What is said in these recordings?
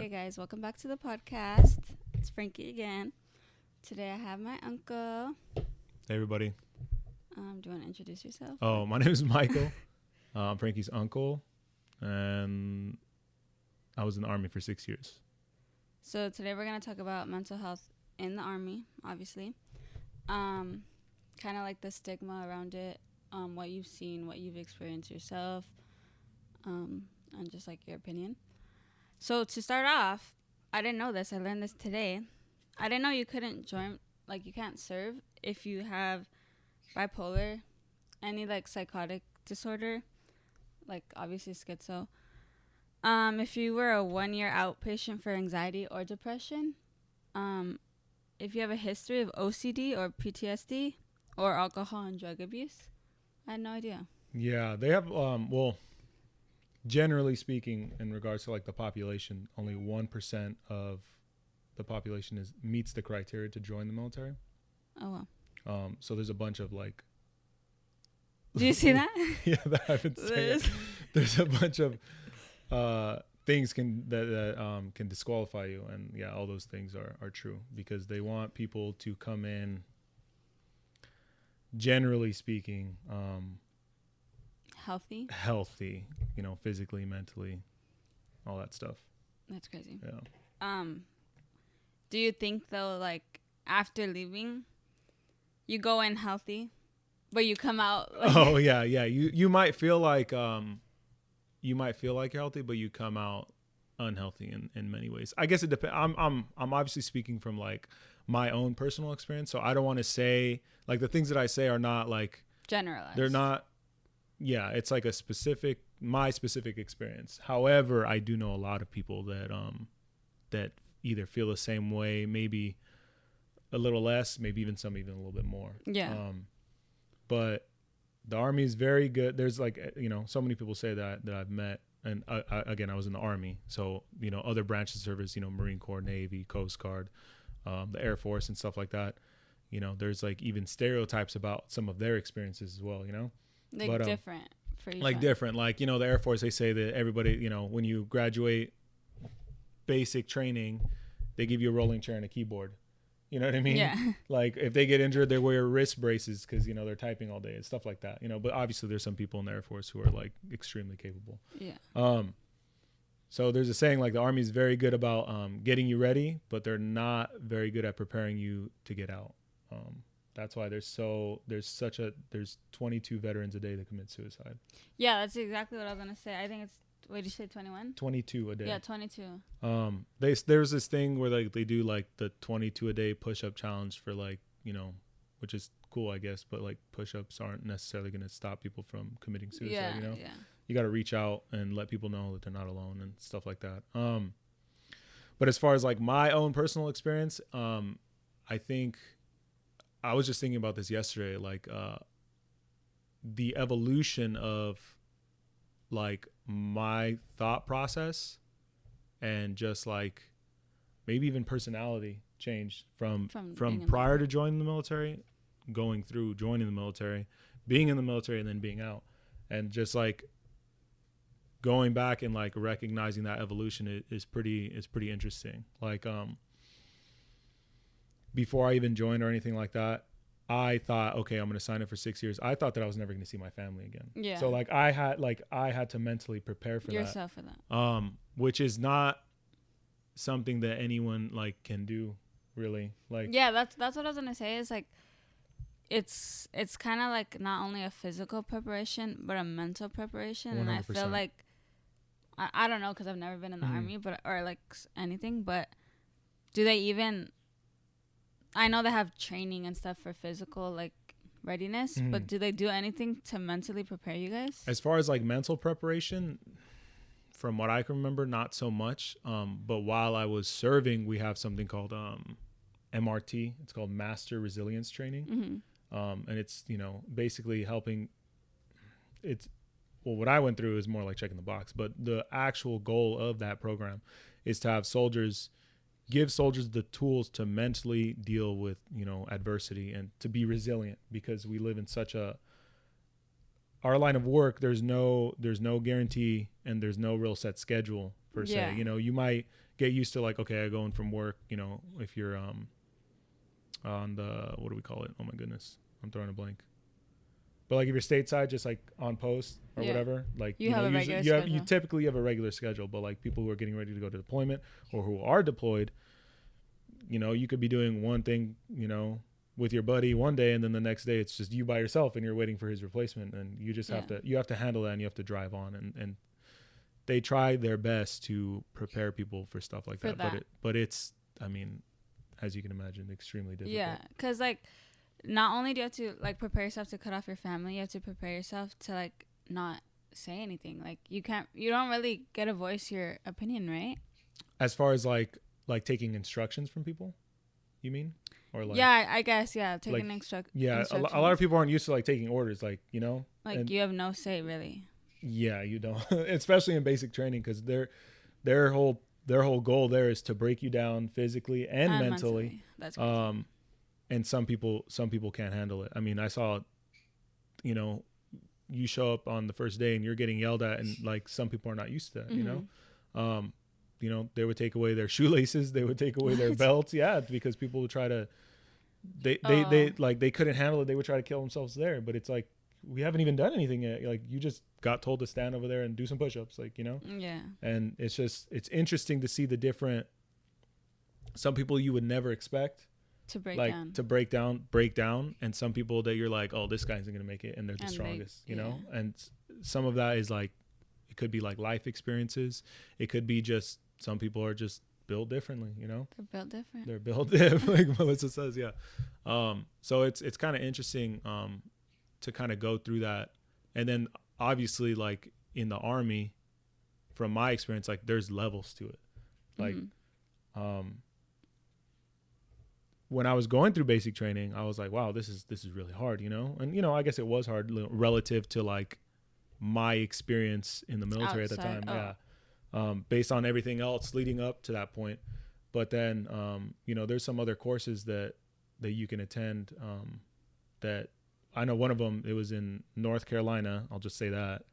Hey guys, welcome back to the podcast. It's Frankie again. Today I have my uncle. Hey everybody. Do you want to introduce yourself? Oh, my name is Michael. I'm Frankie's uncle, and I was in the Army for 6 years. So today we're going to talk about mental health in the Army, obviously. Kind of like the stigma around it, what you've seen, what you've experienced yourself, and just like your opinion. So to start off, I didn't know this. I learned this today. I didn't know you couldn't join, like you can't serve if you have bipolar, any like psychotic disorder, like obviously schizo. If you were a 1-year outpatient for anxiety or depression, if you have a history of OCD or PTSD or alcohol and drug abuse. I had no idea. Yeah, they have, well, generally speaking, in regards to like the population, only 1% of the population meets the criteria to join the military. Oh, wow. So there's a bunch of like. Do you see that? Yeah, that I've been saying. There's a bunch of things that can disqualify you, and yeah, all those things are true because they want people to come in. Generally speaking, healthy, physically, mentally, all that stuff. That's crazy. Yeah. Do you think though, like after leaving, you go in healthy, but you come out? Like oh yeah. You might feel like you're healthy, but you come out unhealthy in many ways. I guess it depends. I'm obviously speaking from like my own personal experience, so I don't want to say like the things that I say are not like generalized. They're not. Yeah, it's like my specific experience. However, I do know a lot of people that either feel the same way, maybe a little less, maybe even a little bit more. Yeah. But the Army is very good. There's like, so many people say that I've met. And I was in the Army. So, other branches of service, Marine Corps, Navy, Coast Guard, the Air Force and stuff like that. There's like even stereotypes about some of their experiences as well, Like different for each like one. different. Like, the Air Force, they say that everybody, when you graduate basic training, they give you a rolling chair and a keyboard. You know what I mean? Yeah. Like if they get injured, they wear wrist braces because, they're typing all day and stuff like that, but obviously there's some people in the Air Force who are like extremely capable. Yeah. So there's a saying like the Army is very good about getting you ready, but they're not very good at preparing you to get out. That's why there's 22 veterans a day that commit suicide. Yeah, that's exactly what I was gonna say. I think it's. What did you say? 21? 22 a day. Yeah, 22. There's this thing where like they do like the 22 a day push-up challenge for like, which is cool, I guess, but like push-ups aren't necessarily going to stop people from committing suicide. Yeah. You got to reach out and let people know that they're not alone and stuff like that. But as far as like my own personal experience, I think I was just thinking about this yesterday, like the evolution of like my thought process and just like maybe even personality changed from prior to joining the military, going through joining the military, being in the military, and then being out, and just like going back and like recognizing that evolution is pretty interesting. Like before I even joined or anything like that, I thought, okay, I'm going to sign up for 6 years. I thought that I was never going to see my family again. Yeah. So like I had to mentally prepare for yourself for that. Which is not something that anyone like can do, really. Like yeah, that's what I was going to say is like it's kind of like not only a physical preparation but a mental preparation. 100%. And I feel like I don't know because I've never been in the Army or like anything, but do they even... I know they have training and stuff for physical like readiness, but do they do anything to mentally prepare you guys? As far as like mental preparation, from what I can remember, not so much. But while I was serving, we have something called MRT. It's called Master Resilience Training. And it's, basically helping. What I went through is more like checking the box, but the actual goal of that program is to have give soldiers the tools to mentally deal with, adversity and to be resilient, because we live in such our line of work, there's no guarantee and there's no real set schedule per se. You might get used to like, okay, I go in from work, you know, if you're on the, what do we call it? Oh my goodness, I'm throwing a blank. But like if you're stateside, just like on post or whatever, like you have a regular schedule. you typically have a regular schedule. But like people who are getting ready to go to deployment or who are deployed, you know, you could be doing one thing, you know, with your buddy one day, and then the next day it's just you by yourself and you're waiting for his replacement, and you just have to handle that, and you have to drive on, and they try their best to prepare people for stuff like that. But it's, I mean, as you can imagine, extremely difficult. Yeah, because like not only do you have to like prepare yourself to cut off your family, you have to prepare yourself to like not say anything. Like you don't really get to voice your opinion, right? As far as like taking instructions from people, you mean? Or like, yeah, I guess, yeah, taking like, instructions. Yeah, a lot of people aren't used to like taking orders, like, you know? Like and you have no say, really. Yeah, you don't. Especially in basic training, because their whole goal there is to break you down physically and mentally. That's crazy. And some people can't handle it. I mean, I saw, you know, you show up on the first day and you're getting yelled at, and like some people are not used to that, you know? You know, they would take away their shoelaces, they would take away their belts. Yeah, because people would try to, they like, they couldn't handle it. They would try to kill themselves there. But it's like, we haven't even done anything yet. Like, you just got told to stand over there and do some push-ups, like, you know? Yeah. And it's just, it's interesting to see the different, some people you would never expect to break down, and some people that you're like, oh, this guy isn't gonna make it, and they're the strongest, you know? And some of that is like, it could be like life experiences. It could be just, some people are just built differently, you know? They're built different, like Melissa says, yeah. So it's kind of interesting to kind of go through that. And then obviously, like in the Army, from my experience, like there's levels to it. Like when I was going through basic training, I was like, wow, this is really hard, you know? And, you know, I guess it was hard relative to like my experience in the military at the time. Yeah. Based on everything else leading up to that point. But then, you know, there's some other courses that you can attend, that I know one of them, it was in North Carolina. I'll just say that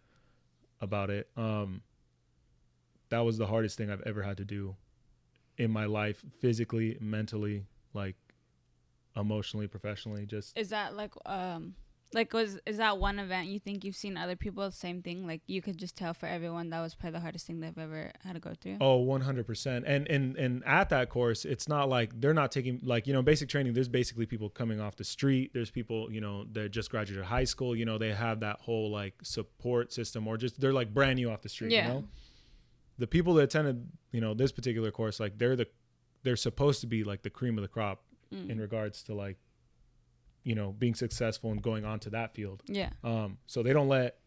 about it. That was the hardest thing I've ever had to do in my life, physically, mentally, like emotionally, professionally. Just, is that like is that one event you think you've seen other people the same thing? Like you could just tell for everyone that was probably the hardest thing they've ever had to go through. Oh, 100%. And at that course, it's not like they're not taking, like, you know, basic training, there's basically people coming off the street. There's people, you know, that just graduated high school, you know, they have that whole like support system, or just, they're like brand new off the street, you know? The people that attended, you know, this particular course, like they're supposed to be like the cream of the crop in regards to like, you know, being successful and going on to that field. Yeah. So they don't let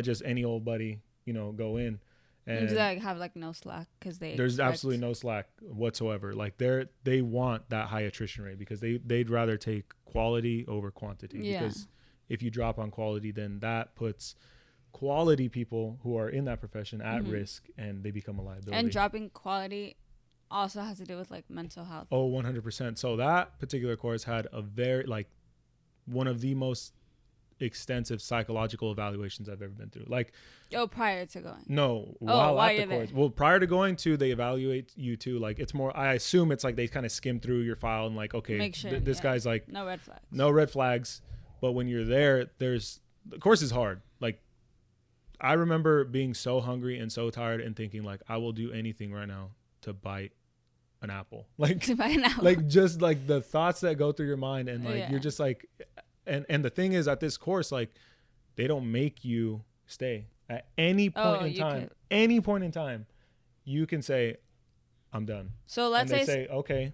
just any old buddy, you know, go in. And you like have like no slack, because there's absolutely no slack whatsoever. Like they want that high attrition rate, because they'd rather take quality over quantity. Yeah. Because if you drop on quality, then that puts quality people who are in that profession at risk, and they become a liability. And dropping quality also has to do with like mental health. Oh, 100%. So that particular course had a very, like, one of the most extensive psychological evaluations I've ever been through. Like, prior to going? No, while at the course. Well, prior to going to, they evaluate you too. Like, it's more, I assume it's like they kind of skim through your file and like, okay, make sure, this guy's like, no red flags. No red flags. But when you're there, the course is hard. Like, I remember being so hungry and so tired and thinking like, I will do anything right now to bite an apple. Like, to buy an apple. Like, just like the thoughts that go through your mind, and like you're just like, and the thing is, at this course, like, they don't make you stay at any point in time. Any point in time, you can say, I'm done. So let's say, okay,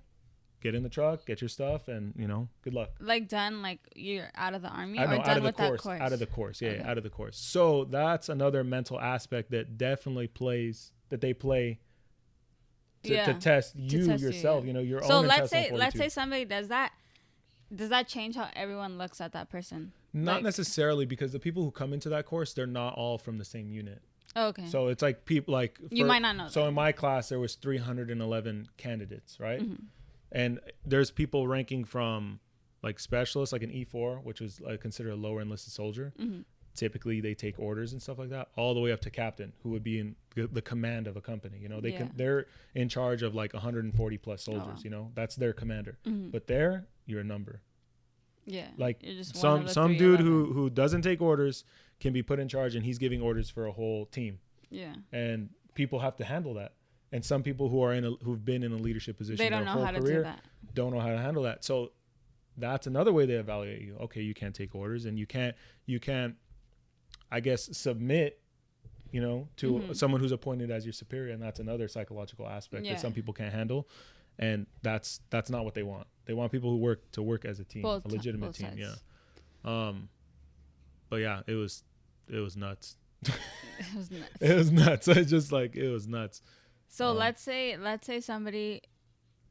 get in the truck, get your stuff, and, you know, good luck. Like, done, like you're out of the Army, or done with that course? Out of the course, yeah, out of the course. So that's another mental aspect that definitely they play to test yourself, you know, your own. So let's say somebody does that change how everyone looks at that person? Not necessarily, because the people who come into that course, they're not all from the same unit. Oh, okay. So it's like people like, you might not know. So in my class, there was 311 candidates, right? And there's people ranking from like specialists, like an E4, which was considered a lower enlisted soldier, typically they take orders and stuff like that, all the way up to captain, who would be in the command of a company. You know, they're in charge of like 140 plus soldiers. Wow. You know, that's their commander. Mm-hmm. But there, you're a number. Yeah. Like You're just some dude who doesn't take orders can be put in charge, and he's giving orders for a whole team. Yeah. And people have to handle that. And some people who are who've been in a leadership position, they don't their know whole how to career, do that. don't know how to handle that. So that's another way they evaluate you. Okay, you can't take orders, and you can't, I guess, submit, you know, to someone who's appointed as your superior, and that's another psychological aspect that some people can't handle, and that's not what they want. They want people who work as a team, a legitimate team. Sides. Yeah. But yeah, it was nuts. It was nuts. It was nuts. It's just like, it was nuts. So let's say somebody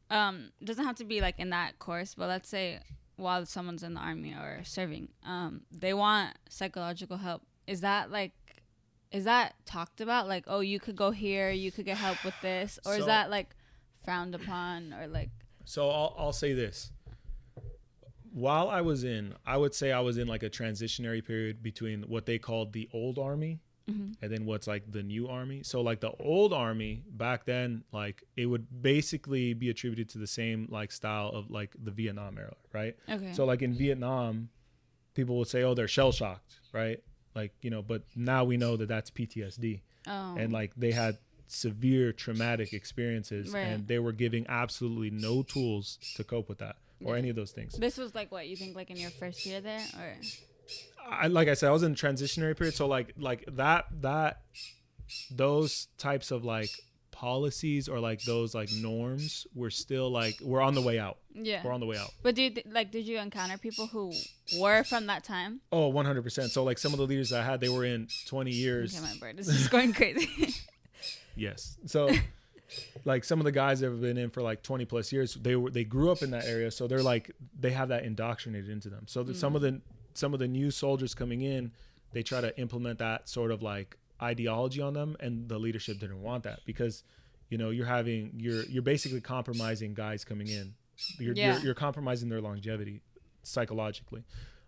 doesn't have to be like in that course, but let's say while someone's in the army or serving, they want psychological help. Is that talked about? Like, oh, you could go here, you could get help with this, or is that like frowned upon, or like? So I'll say this. While I would say I was in like a transitionary period between what they called the old army and then what's like the new army. So like the old army back then, like it would basically be attributed to the same like style of like the Vietnam era, right? Okay. So like in Vietnam, people would say, oh, they're shell shocked, right? Like, you know, but now we know that that's PTSD. Oh. And like they had severe traumatic experiences, right. and they were giving absolutely no tools to cope with that or any of those things. This was like what you think, like in your first year there, or? Like I said, I was in a transitionary period, so like that those types of like policies or like those like norms were still like, we're on the way out. Yeah, we're on the way out. But did you encounter people who were from that time? Oh, 100%. So like some of the leaders that I had, they were in 20 years. Okay, my bird, this is going crazy. Yes. So like some of the guys that have been in for like 20 plus years, they grew up in that area, so they're like, they have that indoctrinated into them. So that some of the new soldiers coming in, they try to implement that sort of like ideology on them, and the leadership didn't want that, because, you know, you're basically compromising guys coming in. You're compromising their longevity psychologically.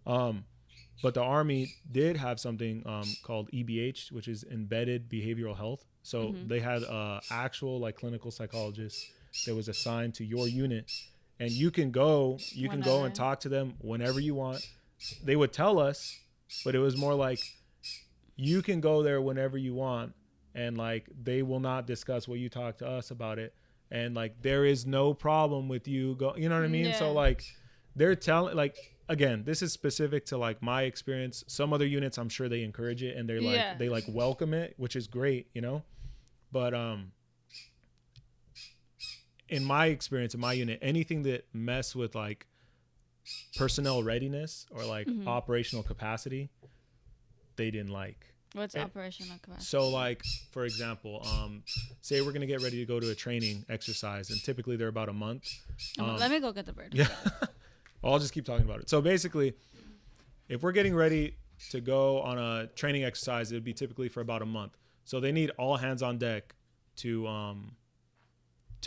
But the Army did have something called EBH, which is embedded behavioral health. So they had actual like clinical psychologists that was assigned to your unit, and you can go and talk to them whenever you want. They would tell us, but it was more like, you can go there whenever you want, and like they will not discuss what you talk to us about it, and like there is no problem with you go, you know what I mean? Yeah. So like they're telling, like, again, this is specific to like my experience. Some other units, I'm sure they encourage it, and they're like they like welcome it, which is great, you know. But in my experience, in my unit, anything that mess with like personnel readiness or like operational capacity, they didn't like. What's operational capacity? So like, for example, say we're gonna get ready to go to a training exercise, and typically they're about a month. Let me go get the bird. Yeah. Well, I'll just keep talking about it. So basically, if we're getting ready to go on a training exercise, it'd be typically for about a month. So they need all hands on deck to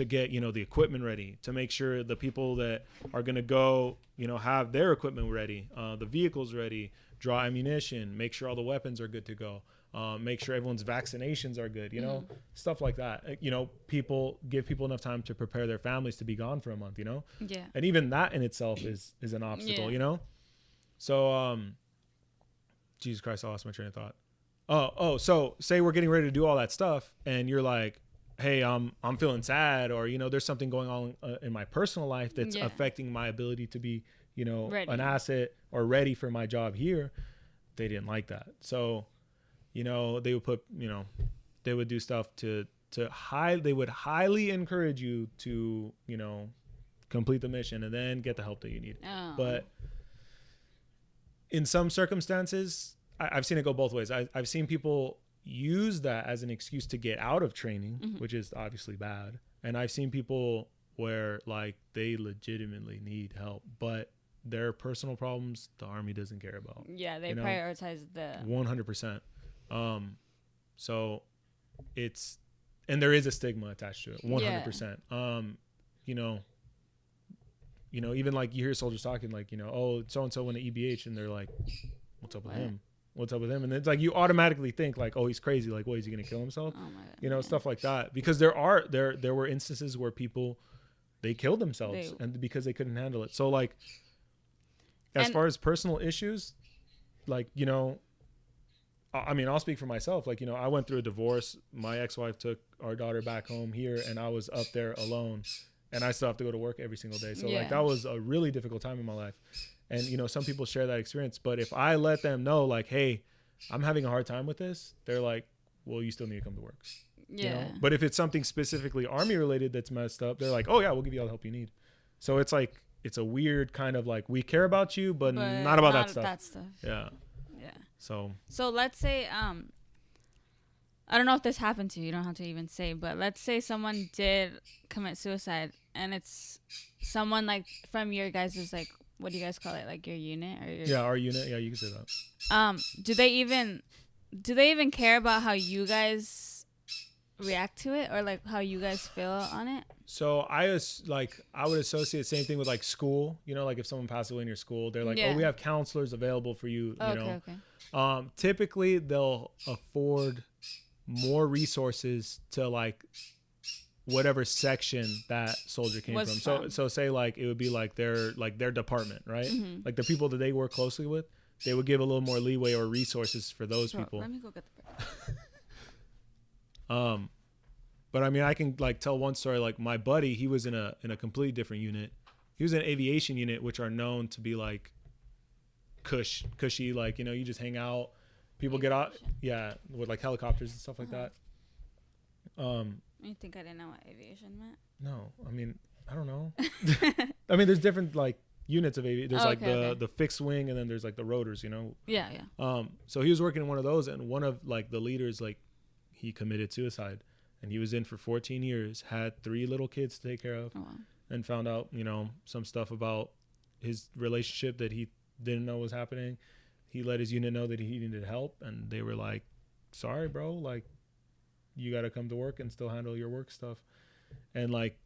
get, you know, the equipment ready, to make sure the people that are going to go, you know, have their equipment ready, the vehicles ready, draw ammunition, make sure all the weapons are good to go, make sure everyone's vaccinations are good, you know, stuff like that. You know, give people enough time to prepare their families to be gone for a month, you know? Yeah. And even that in itself is an obstacle, you know? So, Jesus Christ, I lost my train of thought. So say we're getting ready to do all that stuff, and you're like, hey, I'm feeling sad, or, you know, there's something going on in my personal life that's affecting my ability to be, you know, an asset or ready for my job here. They didn't like that. So, you know, they would do stuff they would highly encourage you to, you know, complete the mission and then get the help that you need. Oh. But in some circumstances, I've seen it go both ways. I've seen people use that as an excuse to get out of training, which is obviously bad. And I've seen people where like they legitimately need help, but their personal problems, the Army doesn't care about. Yeah, they prioritize the 100%. So it's, and there is a stigma attached to it, 100%. You know, even like you hear soldiers talking like, you know, oh, so-and-so went to EBH, and they're like, what's up with him? what's up with him? And it's like you automatically think like, oh, he's crazy. Like, what, is he gonna kill himself? Oh my God. You know, stuff like that. Because there were instances where people, they killed themselves and because they couldn't handle it. So like, as far as personal issues, like, you know, I mean, I'll speak for myself. Like, you know, I went through a divorce. My ex-wife took our daughter back home here, and I was up there alone, and I still have to go to work every single day. So like, that was a really difficult time in my life. And, you know, some people share that experience, but if I let them know like, hey, I'm having a hard time with this, they're like, well, you still need to come to work. Yeah. You know? But if it's something specifically Army related that's messed up, they're like, oh yeah, we'll give you all the help you need. So it's like, it's a weird kind of like, we care about you, but not about that stuff. Yeah. Yeah. So let's say, I don't know if this happened to you. You don't have to even say, but let's say someone did commit suicide, and it's someone like from your guys' like, what do you guys call it? Like your unit or your... our unit. Yeah, you can say that. Do they even care about how you guys react to it, or like how you guys feel on it? So I would associate the same thing with like school. You know, like if someone passed away in your school, they're like, oh, we have counselors available for you. You know. Okay. Typically they'll afford more resources to like whatever section that soldier came from. So say like it would be like their department, right? Mm-hmm. Like the people that they work closely with, they would give a little more leeway or resources for those people. Let me go get the bread. But I mean, I can like tell one story. Like my buddy, he was in a completely different unit. He was in an aviation unit, which are known to be like cushy, like, you know, you just hang out. People get out, with like helicopters and stuff like that. You think I didn't know what aviation meant? No, I mean, I don't know. I mean, there's different like units of aviation. There's the fixed wing, and then there's like the rotors, you know. Yeah. So he was working in one of those, and one of like the leaders, like, he committed suicide, and he was in for 14 years, had 3 little kids to take care of, and found out, you know, some stuff about his relationship that he didn't know was happening. He let his unit know that he needed help, and they were like, sorry, bro, like, you got to come to work and still handle your work stuff. And like,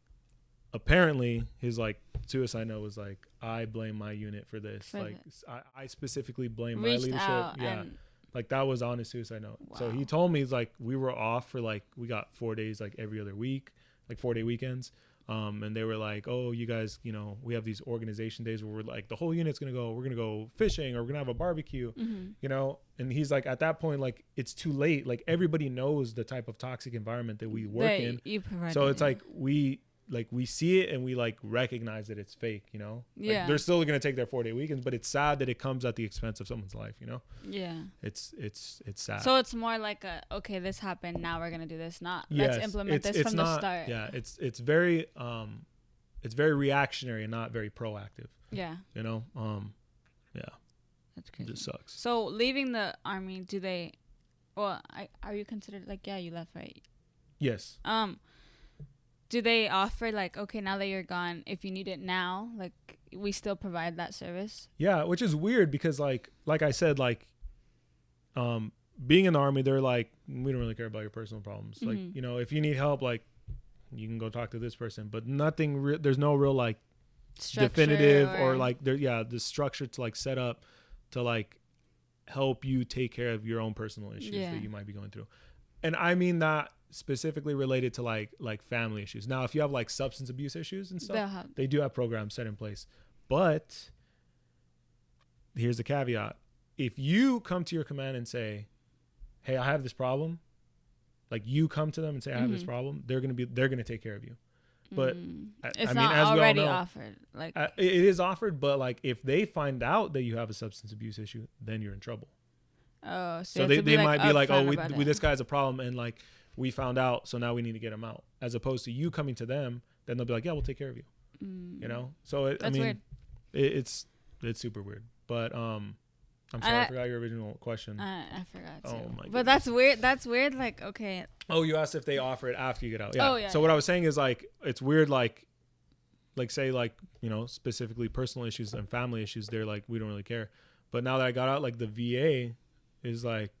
apparently his like suicide note was like, I blame my unit for this. I specifically blame my leadership. Like that was on his suicide note. Wow. So he told me, like, we were off for like, we got 4 days, like every other week, like 4-day weekends. And they were like, oh, you guys, you know, we have these organization days where we're like, the whole unit's we're going to go fishing, or we're going to have a barbecue, you know? And he's like, at that point, like, it's too late. Like, everybody knows the type of toxic environment that we work in. So it's like, we see it and we like recognize that it's fake, you know? Like, they're still going to take their 4-day weekends, but it's sad that it comes at the expense of someone's life, you know? Yeah. It's sad. So it's more like okay, this happened, now we're going to do this, not let's implement this from the start. Yeah. It's very reactionary and not very proactive. Yeah. You know? Yeah. That's crazy. It just sucks. So leaving the Army, are you considered like, you left, right? Yes. Do they offer like, okay, now that you're gone, if you need it now, like we still provide that service? Yeah, which is weird because like I said, like, being in the Army, they're like, we don't really care about your personal problems. Like, you know, if you need help, like, you can go talk to this person, but there's no real like structure definitive or like the structure to like set up to like help you take care of your own personal issues that you might be going through. And I mean that specifically related to like family issues. Now, if you have like substance abuse issues and stuff, they do have programs set in place. But here's the caveat. If you come to your command and say, hey, I have this problem, like you come to them and say, I have this problem, they're going to take care of you. But it's not already offered. Like it is offered, but like if they find out that you have a substance abuse issue, then you're in trouble. Oh, so they might be like, oh, this guy's a problem, and like we found out, so now we need to get him out. As opposed to you coming to them, then they'll be like, yeah, we'll take care of you. You know? So weird. It's super weird. But I'm sorry, I forgot your original question. I forgot too. Oh my God. But that's weird. That's weird. Like, okay. Oh, you asked if they offer it after you get out. Yeah. Oh, yeah. So what I was saying is like, it's weird. Like say like, you know, specifically personal issues and family issues. They're like, we don't really care. But now that I got out, like the VA is like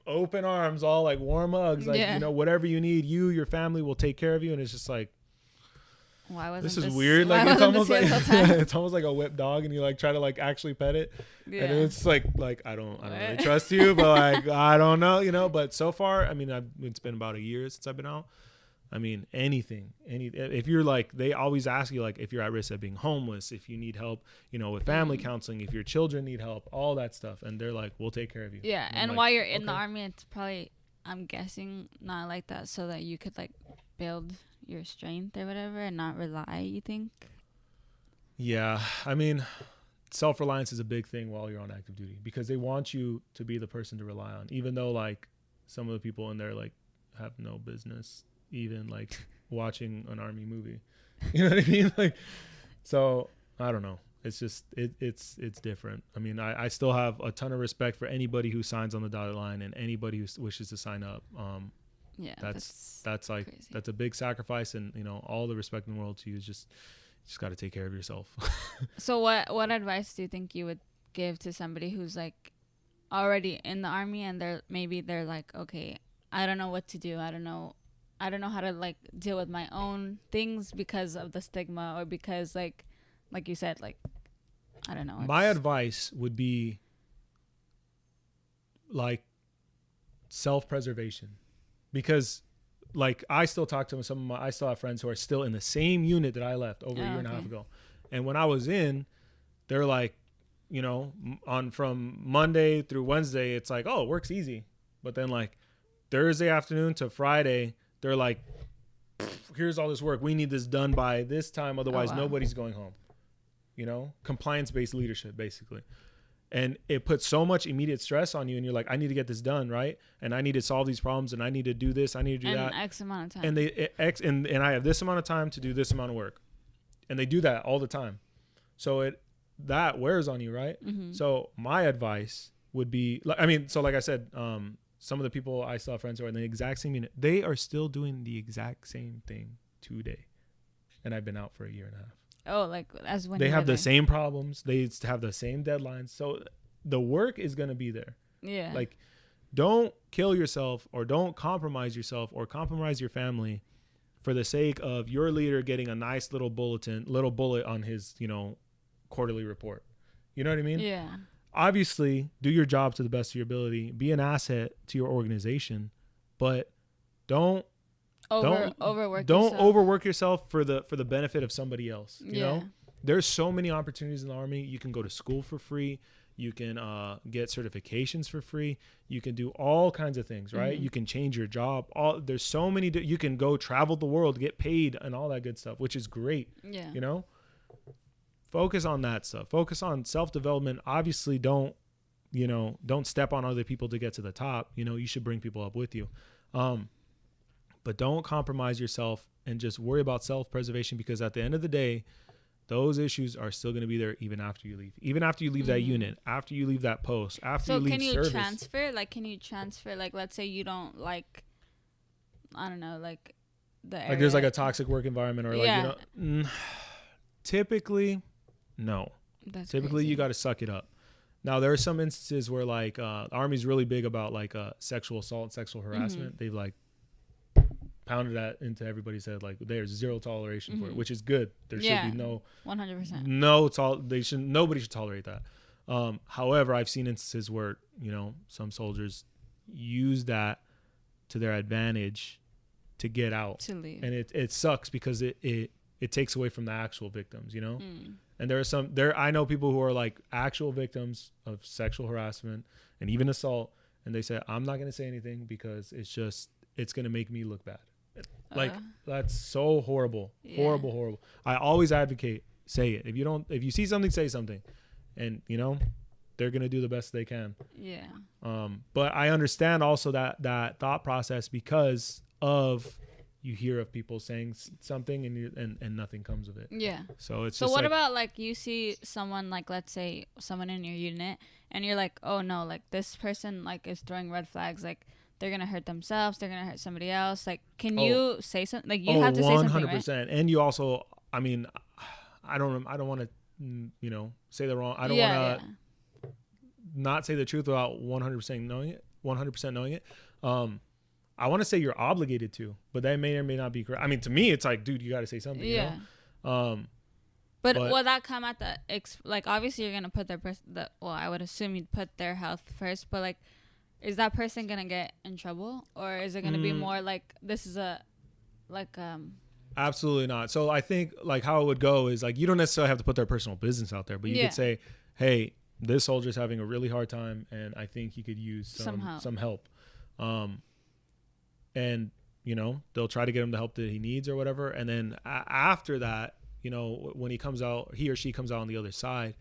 open arms, all like warm hugs, like, you know, whatever you need, your family will take care of you. And it's just like, why wasn't this is weird. Like why it's wasn't almost this like here the whole time? it's almost like a whipped dog, and you like try to like actually pet it, Yeah. and it's like I don't really trust you, but like I don't know, you know. But so far, I mean, it's been about a year since I've been out. I mean, if you're like, they always ask you like if you're at risk of being homeless, if you need help, you know, with family counseling, if your children need help, all that stuff, and they're like, we'll take care of you. Yeah, and like, while you're in the army, it's probably, I'm guessing, not like that, so that you could like build your strength or whatever and not rely, you think? Yeah, I mean, self-reliance is a big thing while you're on active duty because they want you to be the person to rely on, even though like some of the people in there like have no business even like watching an army movie. You know what I mean? Like, so I don't know. It's just it's different. I mean, I still have a ton of respect for anybody who signs on the dotted line and anybody who wishes to sign up. Yeah, that's like crazy. that's a big sacrifice, and you know, all the respect in the world to you. Is just got to take care of yourself. So what advice do you think you would give to somebody who's like already in the army and they're like, okay, I don't know what to do. I don't know how to like deal with my own things because of the stigma or because like you said, like, I don't know. My advice would be like self-preservation, because like I still talk to I still have friends who are still in the same unit that I left over a year and a half ago. And when I was in, they're like, you know, from Monday through Wednesday, it's like, oh, work's easy. But then like Thursday afternoon to Friday, they're like, here's all this work. We need this done by this time. Otherwise, nobody's going home. You know, compliance-based leadership, basically. And it puts so much immediate stress on you. And you're like, I need to get this done, right? And I need to solve these problems. And I need to do this. I need to do that. X amount of time. And I have this amount of time to do this amount of work. And they do that all the time. So that wears on you, right? Mm-hmm. So my advice would be, I mean, so like I said, some of the people I still have friends who are in the exact same unit, they are still doing the exact same thing today. And I've been out for a year and a half. Oh, like as when they have the same problems. They have the same deadlines. So the work is going to be there. Yeah. Like, don't kill yourself or don't compromise yourself or compromise your family for the sake of your leader getting a nice little bullet on his, you know, quarterly report. You know what I mean? Yeah. Obviously, do your job to the best of your ability. Be an asset to your organization, but don't overwork yourself for the benefit of somebody else. You know, there's so many opportunities in the army. You can go to school for free. You can get certifications for free. You can do all kinds of things, right? Mm-hmm. You can change your job. There's so many. You can go travel the world, get paid, and all that good stuff, which is great. Yeah. You know, focus on that stuff. Focus on self-development. Obviously, don't step on other people to get to the top. You know, you should bring people up with you. But don't compromise yourself and just worry about self-preservation, because at the end of the day, those issues are still going to be there even after you leave. Even after you leave that unit, after you leave that post, after you leave service. So can you transfer? Like, let's say you don't like, I don't know, like the area. Like there's like a toxic work environment or like, you know, typically, no. Typically, you got to suck it up. Now, there are some instances where like the Army's really big about like sexual assault, sexual harassment. They've like pounded that into everybody's head, like there's zero toleration for it, which is good. There should be no 100%. Nobody should tolerate that. However, I've seen instances where, you know, some soldiers use that to their advantage to get out, to leave, and it sucks because it takes away from the actual victims, you know. And I know people who are like actual victims of sexual harassment and even assault, and they say, I'm not going to say anything because it's going to make me look bad. Like, that's so horrible. Horrible. I always advocate, say it. If you see something, say something. And, you know, they're going to do the best they can. Yeah. But I understand also that thought process, because of you hear of people saying something and nothing comes of it. Yeah. So it's so what about like you see someone, like let's say someone in your unit, and you're like, oh no, like this person like is throwing red flags, like they're gonna hurt themselves, they're gonna hurt somebody else. Like, can you say something? Like you have to say something, 100%. Right? And you also, I mean, I don't want to, you know, say the wrong. I don't want to not say the truth without 100% knowing it. 100% knowing it. I want to say you're obligated to, but that may or may not be correct. I mean, to me, it's like, dude, you got to say something. You know? But will that come at the like obviously you're gonna put well, I would assume you'd put their health first, but like, is that person gonna get in trouble, or is it gonna be more like this is Absolutely not. So I think like how it would go is like you don't necessarily have to put their personal business out there, but you could say, hey, this soldier's having a really hard time, and I think he could use some help. And you know, they'll try to get him the help that he needs or whatever, and then after that, you know, when he or she comes out on the other side,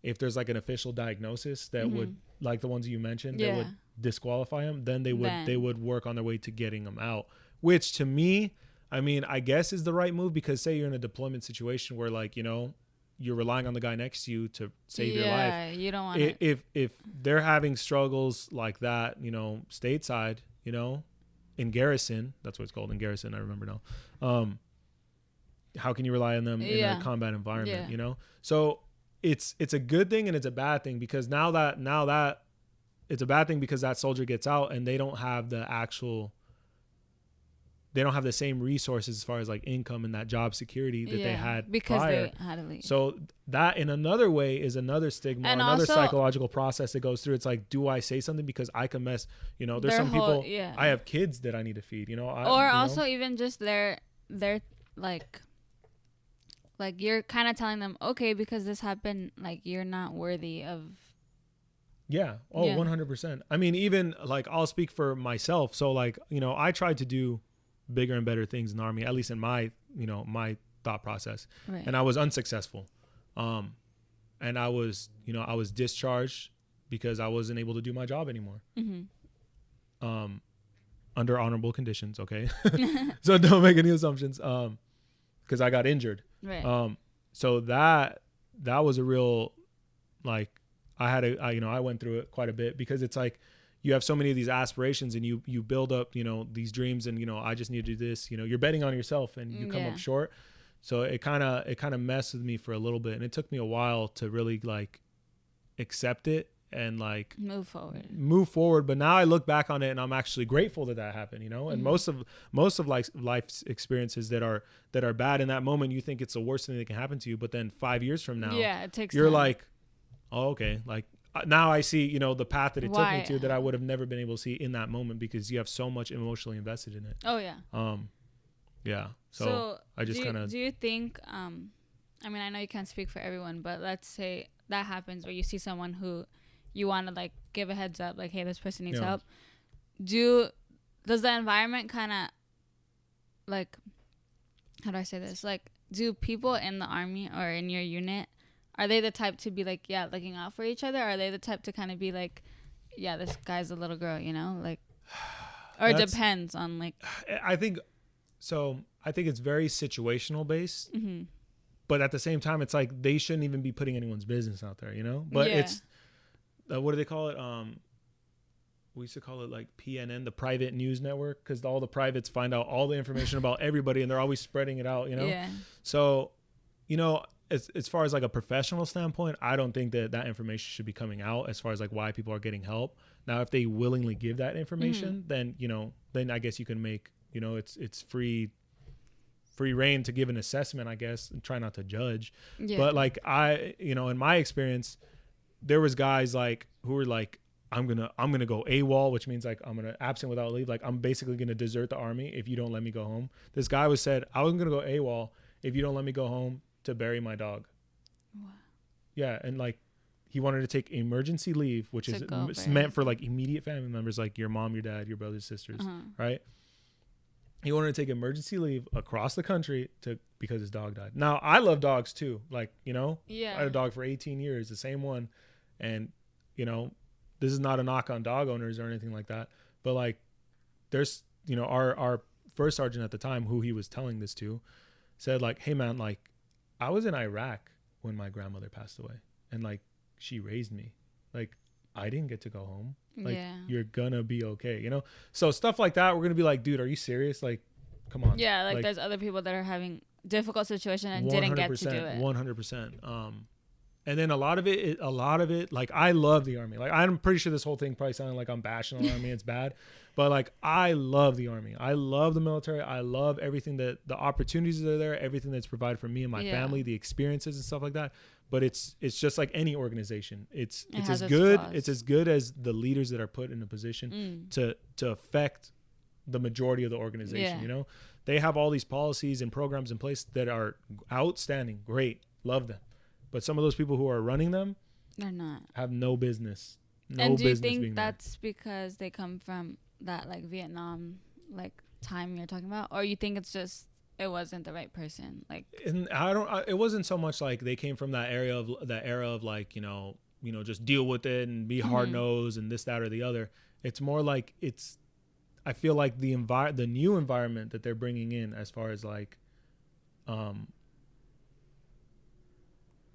if there's like an official diagnosis that would, like the ones you mentioned, that would disqualify him, then they would work on their way to getting him out, which to me, I mean, I guess is the right move, because say you're in a deployment situation where like, you know, you're relying on the guy next to you to save your life. Yeah, you don't want if they're having struggles like that, you know, stateside, you know, in garrison, that's what it's called, in garrison, I remember now. How can you rely on them in a combat environment, you know? So it's a good thing and it's a bad thing, because now that it's a bad thing because that soldier gets out and they don't have the same resources as far as like income and that job security that they had because prior. They had to leave. So that in another way is another stigma, and another psychological process that goes through. It's like, do I say something because I can mess, you know, there's some people, I have kids that I need to feed, you know, even just their like you're kind of telling them, okay, because this happened, like you're not worthy of. Yeah. Oh, 100%. I mean, even like I'll speak for myself. So like, you know, I tried to do bigger and better things in the Army, at least in my, you know, my thought process. Right. And I was unsuccessful. And I was discharged because I wasn't able to do my job anymore. Under honorable conditions. Okay. So don't make any assumptions. Cause I got injured. Right. So that was a real, like, I went through it quite a bit, because it's like, you have so many of these aspirations and you build up, you know, these dreams, and, you know, I just need to do this, you know, you're betting on yourself and you come up short. So it kind of messed with me for a little bit, and it took me a while to really like accept it and like move forward. But now I look back on it and I'm actually grateful that happened, you know. And most of life's experiences that are bad in that moment, you think it's the worst thing that can happen to you, but then 5 years from now, it takes you're time. Like, oh, okay, like now I see, you know, the path that it took me to, that I would have never been able to see in that moment, because you have so much emotionally invested in it. Oh yeah. Yeah. So I just kind of. Do you think? I mean, I know you can't speak for everyone, but let's say that happens where you see someone who you want to like give a heads up, like, hey, this person needs help. Does the environment kind of like, how do I say this? Like, do people in the Army or in your unit, are they the type to be like, looking out for each other? Or are they the type to kind of be like, yeah, this guy's a little girl, you know, like, or it depends on like. I think it's very situational based, but at the same time, it's like they shouldn't even be putting anyone's business out there, you know. But it's what do they call it? We used to call it like PNN, the private news network, because all the privates find out all the information about everybody, and they're always spreading it out, you know. Yeah. So, you know, as far as like a professional standpoint, I don't think that information should be coming out as far as like why people are getting help. Now, if they willingly give that information, then, you know, then I guess you can make, you know, it's free reign to give an assessment, I guess, and try not to judge. Yeah. But like you know, in my experience, there was guys like who were like, I'm gonna go AWOL, which means like I'm gonna absent without leave. Like I'm basically gonna desert the Army if you don't let me go home. This guy said, I was gonna go AWOL if you don't let me go home to bury my dog. Wow. Yeah, and like he wanted to take emergency leave, which is meant for like immediate family members, like your mom, your dad, your brothers, sisters, right? He wanted to take emergency leave across the country because his dog died. Now, I love dogs too. Like, you know, I had a dog for 18 years, the same one. And, you know, this is not a knock on dog owners or anything like that. But like, there's, you know, our first sergeant at the time, who he was telling this to, said like, hey man, like I was in Iraq when my grandmother passed away, and like she raised me. Like I didn't get to go home. Like you're gonna be okay, you know? So stuff like that, we're gonna be like, dude, are you serious? Like, come on. Yeah, like there's other people that are having difficult situation and didn't get to do it. 100%. And then a lot of it, like, I love the Army. Like, I'm pretty sure this whole thing probably sounded like I'm bashing on the Army. It's bad. But, like, I love the Army. I love the military. I love everything that the opportunities that are there, everything that's provided for me and my family, the experiences and stuff like that. But it's just like any organization. It's as good. It's as good as the leaders that are put in a position to affect the majority of the organization. You know, they have all these policies and programs in place that are outstanding. Great. Love them. But some of those people who are running them, they're not, have no business. And do you think that's because they come from that, like, Vietnam, like, time you're talking about, or you think it's just it wasn't the right person? Like, and it wasn't so much like they came from that era of like, you know, just deal with it and be hard nosed and this, that, or the other. It's more like I feel like the new environment that they're bringing in, as far as like,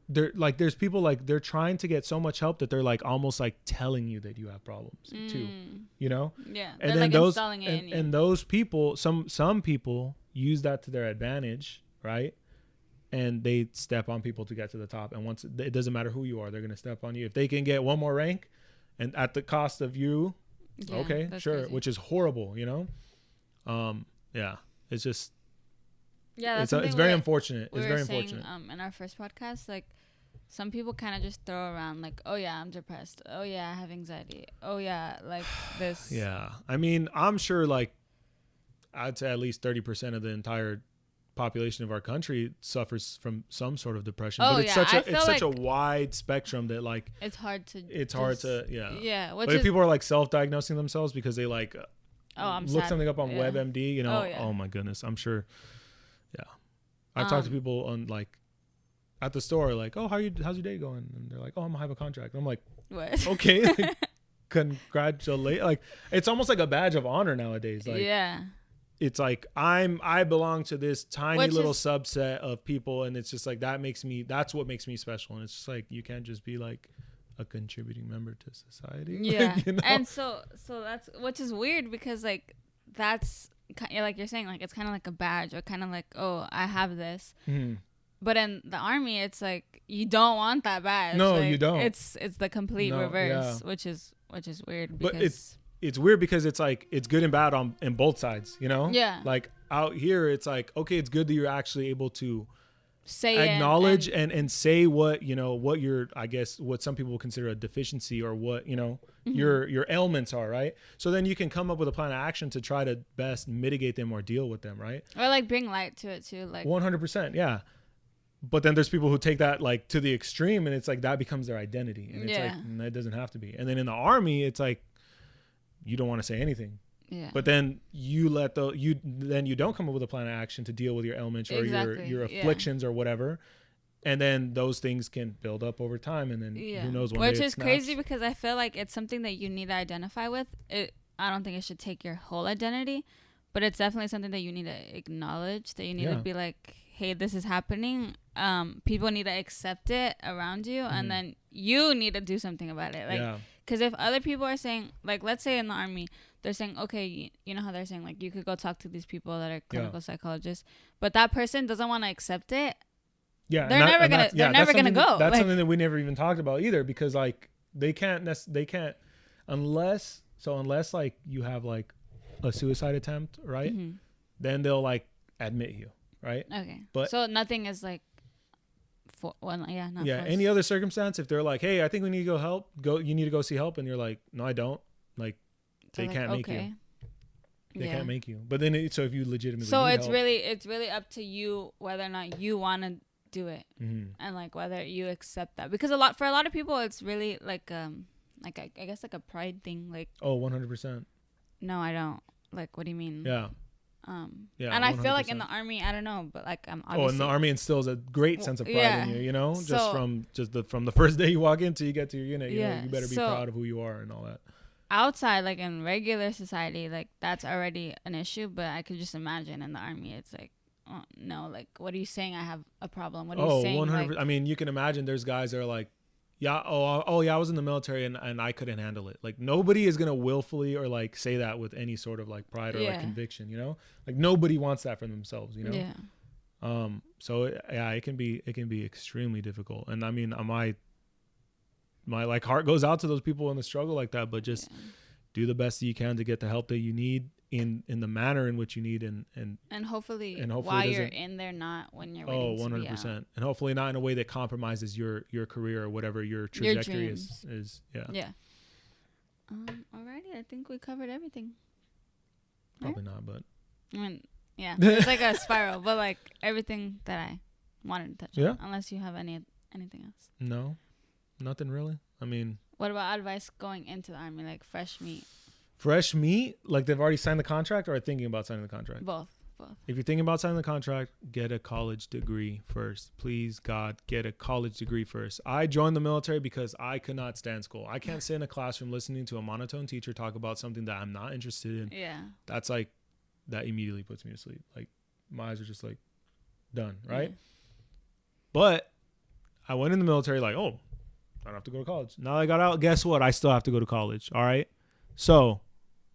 there's people, like, they're trying to get so much help that they're like almost like telling you that you have problems too, you know? Yeah. And then like those and those people, some people use that to their advantage, right? And they step on people to get to the top. And once it doesn't matter who you are, they're going to step on you. If they can get one more rank and at the cost of you, okay, sure, crazy. Which is horrible, you know? Yeah, it's just, it's very unfortunate. It's very unfortunate. In our first podcast, like, some people kind of just throw around like, oh yeah, I'm depressed. Oh yeah, I have anxiety. Oh yeah, like this. Yeah. I mean, I'm sure, like, I'd say at least 30% of the entire population of our country suffers from some sort of depression. But it's such a wide spectrum that, like, it's hard to yeah. But if people are like self-diagnosing themselves because they like look something up on WebMD, you know, oh my goodness, I'm sure. Yeah. I've talked to people on, like, at the store, like, oh, how's your day going? And they're like, oh, I'm gonna have a contract. And I'm like, what? Okay, like, congratulate. Like, it's almost like a badge of honor nowadays. Like, it's like I belong to this tiny little subset of people, and it's just like that's what makes me special. And it's just like, you can't just be like a contributing member to society. Yeah. Like, you know? And so that's, which is weird, because like that's like you're saying, like, it's kind of like a badge, or kind of like, oh, I have this. But in the Army, it's like, you don't want that badge. No, like, you don't. It's the complete reverse, which is weird. Because but it's weird because it's like, it's good and bad on both sides, you know? Yeah. Like, out here, it's like, okay, it's good that you're actually able to say acknowledge and say what, you know, what your, I guess, what some people consider a deficiency, or what, you know, your ailments are, right? So then you can come up with a plan of action to try to best mitigate them or deal with them, right? Or like bring light to it too, like 100%, yeah. But then there's people who take that like to the extreme, and it's like that becomes their identity, and it's like, that doesn't have to be. And then in the Army, it's like, you don't want to say anything. Yeah. But then you you don't come up with a plan of action to deal with your ailments or your afflictions or whatever. And then those things can build up over time, and then who knows, which is crazy, because I feel like it's something that you need to identify with. I don't think it should take your whole identity, but it's definitely something that you need to acknowledge, that you need to be like, hey, this is happening. People need to accept it around you, and then you need to do something about it. Like, because if other people are saying, like, let's say in the Army, they're saying, okay, you know how they're saying, like, you could go talk to these people that are clinical psychologists, but that person doesn't want to accept it. Yeah, they're never gonna go. That's something that we never even talked about either, because like they can't unless like you have like a suicide attempt, right? Then they'll like admit you, right? Okay, but so nothing is like any other circumstance, if they're like, hey, I think we need to you need to go see help, and you're like, no, I don't, like, they can't make you. They can't make you. But then so if you legitimately it's really up to you whether or not you want to do it, and like whether you accept that, because for a lot of people it's really like I guess like a pride thing, like, oh, 100%. No, I don't. Like, what do you mean? Yeah. And I feel like in the Army, I don't know, but like I'm obviously, in the Army instills a great sense of pride in you, you know, from the first day you walk in till you get to your unit, you know, you better be proud of who you are and all that. Outside, like in regular society, like that's already an issue, but I could just imagine in the Army, it's like, oh, no, like, what are you saying? I have a problem. What are you saying? 100%. Like, I mean, you can imagine there's guys that are like, yeah, I was in the military and I couldn't handle it. Like, nobody is gonna willfully or like say that with any sort of like pride or like conviction, you know? Like, nobody wants that for themselves, you know? So it can be extremely difficult. And I mean, my like heart goes out to those people in the struggle like that, but just do the best that you can to get the help that you need in the manner in which you need, and hopefully hopefully while you're in there, not when you're ready to be out. 100%, and hopefully not in a way that compromises your career or whatever your trajectory is. Yeah. Alrighty, I think we covered everything. Probably not, but I mean, yeah, it's like a spiral, but like everything that I wanted to touch on, unless you have anything else. No, nothing really. I mean, what about advice going into the Army, like fresh meat? Fresh meat, like they've already signed the contract or are thinking about signing the contract? Both. If you're thinking about signing the contract, get a college degree first. Please, God, get a college degree first. I joined the military because I could not stand school. I can't sit in a classroom listening to a monotone teacher talk about something that I'm not interested in. Yeah. That's like, that immediately puts me to sleep. Like, my eyes are just like, done, right? Yeah. But I went in the military like, oh, I don't have to go to college. Now I got out, guess what? I still have to go to college, all right? So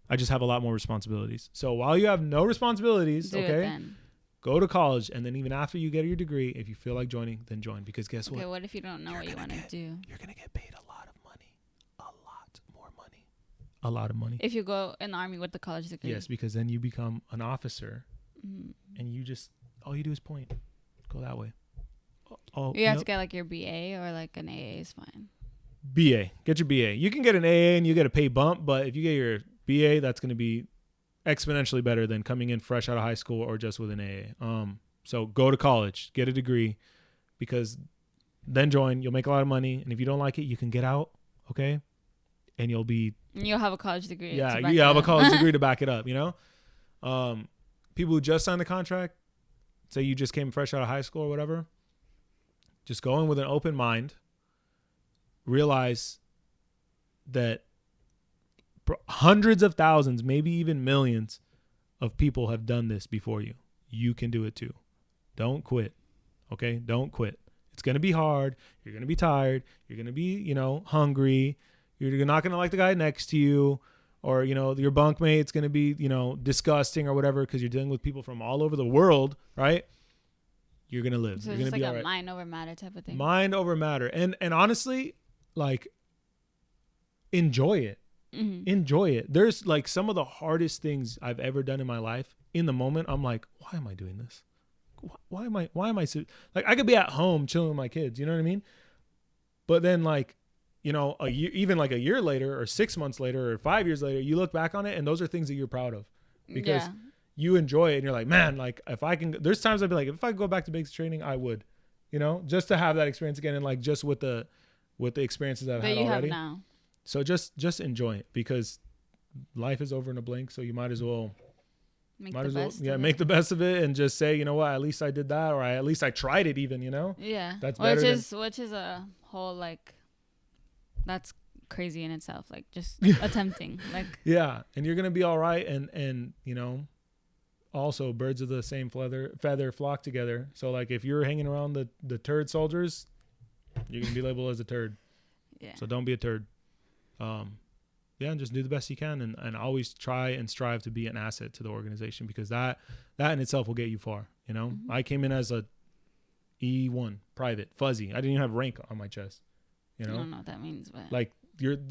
I just have a lot more responsibilities. So while you have no responsibilities, go to college. And then even after you get your degree, if you feel like joining, then join. Because guess what? Okay, what if you don't know what you want to do? You're going to get paid a lot of money. A lot more money. A lot of money. If you go in the Army with the college degree. Yes, because then you become an officer. And you just, all you do is point. Go that way. You have to get like your BA or like an AA is fine. BA. Get your BA. You can get an AA and you get a pay bump. But if you get your BA, that's going to be exponentially better than coming in fresh out of high school or just with an AA. So go to college, get a degree, because then join. You'll make a lot of money, and if you don't like it, you can get out, okay? And you'll have a college degree. Yeah, you have a college degree to back it up. You know, people who just signed the contract, say you just came fresh out of high school or whatever, just go in with an open mind. Realize that hundreds of thousands, maybe even millions of people have done this before you. You can do it too. Don't quit. Okay? Don't quit. It's going to be hard. You're going to be tired. You're going to be, hungry. You're not going to like the guy next to you, or, your bunkmate's going to be, disgusting or whatever, because you're dealing with people from all over the world, right? You're going to live. So you're it's going to like be a mind over matter type of thing. Mind over matter. And honestly, like, enjoy it. Mm-hmm. Enjoy it. There's like some of the hardest things I've ever done in my life. In the moment, I'm like, why am I doing this? Why am I so, like, I could be at home chilling with my kids, you know what I mean? But then, like, a year, even like a year later or 6 months later or 5 years later, you look back on it and those are things that you're proud of because you enjoy it, and you're like, man, like, if I can, there's times I'd be like, if I could go back to basic training, I would, just to have that experience again, and like just with the experiences I've had already. Have now. So just enjoy it, because life is over in a blink. So you might as well make the best of it, and just say, you know what, at least I did that, or at least I tried it even, Yeah. That's better. Which is a whole, like, that's crazy in itself. Like, just attempting. Like, yeah. And you're going to be all right. And, also birds of the same feather flock together. So like, if you're hanging around the turd soldiers, you're going to be labeled as a turd. Yeah. So don't be a turd. And just do the best you can, and always try and strive to be an asset to the organization, because that in itself will get you far. Mm-hmm. I came in as a E1 private fuzzy. I didn't even have rank on my chest. I don't know what that means, but like,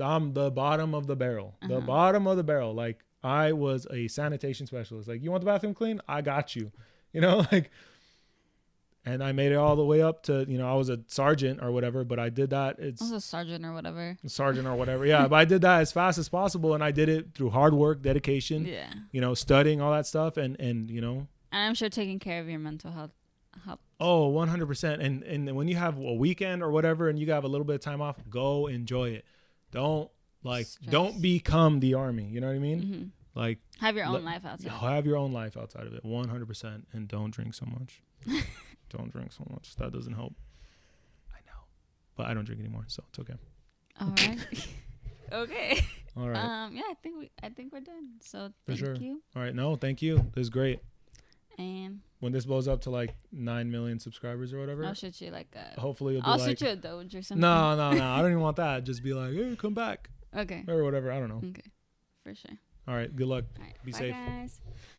I'm the bottom of the barrel. The bottom of the barrel. Like, I was a sanitation specialist. Like, you want the bathroom clean? I got you. Like. And I made it all the way up to, I was a sergeant or whatever, but I did that. I was a sergeant or whatever. Yeah. But I did that as fast as possible. And I did it through hard work, dedication, studying, all that stuff. And I'm sure taking care of your mental health helped. Oh, 100%. And when you have a weekend or whatever, and you have a little bit of time off, go enjoy it. Don't become the Army. You know what I mean? Mm-hmm. Like, have your own life outside. Have your own life outside of it. 100%. And don't drink so much. Don't drink so much. That doesn't help. I know. But I don't drink anymore, so it's okay. All right. Okay. All right. Yeah, I think we're done. So thank you. All right. No, thank you. This is great. And when this blows up to like 9 million subscribers or whatever, I'll shoot you like hopefully I'll shoot you a Doge or something. No. I don't even want that. Just be like, hey, come back. Okay. Or whatever. I don't know. Okay. For sure. All right. Good luck. All right, be bye safe. Guys.